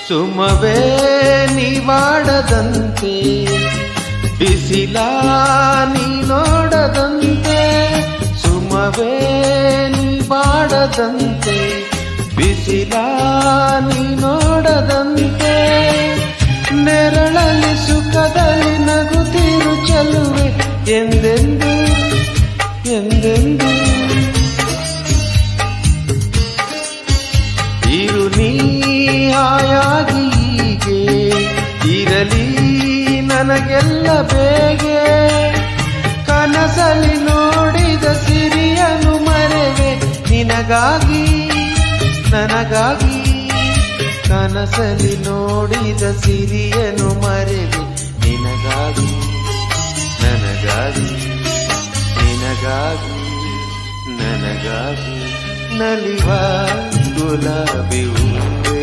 ಸುಮವೇ ನೀವಾಡದಂತೆ ಬಿಸಿಲ ನೀ ನೋಡದಂತೆ ಸುಮವೇ ನೀವಾಡದಂತೆ ಬಿಸಿಲ ನೀ ನೋಡದಂತೆ ನೆರಳಲ್ಲಿ ಸುಖದಲ್ಲಿ ನಗುತ್ತಿರು ಚೆಲುವೆ ಎಂದೆಂದು ಎಂದೆಂದು ಇರು ನೀ ಆಯಾಗಿ ಹೀಗೆ ಇರಲಿ ನನಗೆಲ್ಲ ಬೇಗೆ ಕನಸಲಿ ನೋಡಿದ ಸಿರಿಯನು ಮರೆವೆ ನಿನಗಾಗಿ ನನಗಾಗಿ ಕನಸಲಿ ನೋಡಿದ ಸಿರಿಯನು ಮರೆವೆ ನಿನಗಾಗಿ ನನಗಾಗಿ ನಿನಗಾಗಿ ನನಗಾಗಿ ನಲಿವ ಗುಲಾಬಿ ಹೂವೇ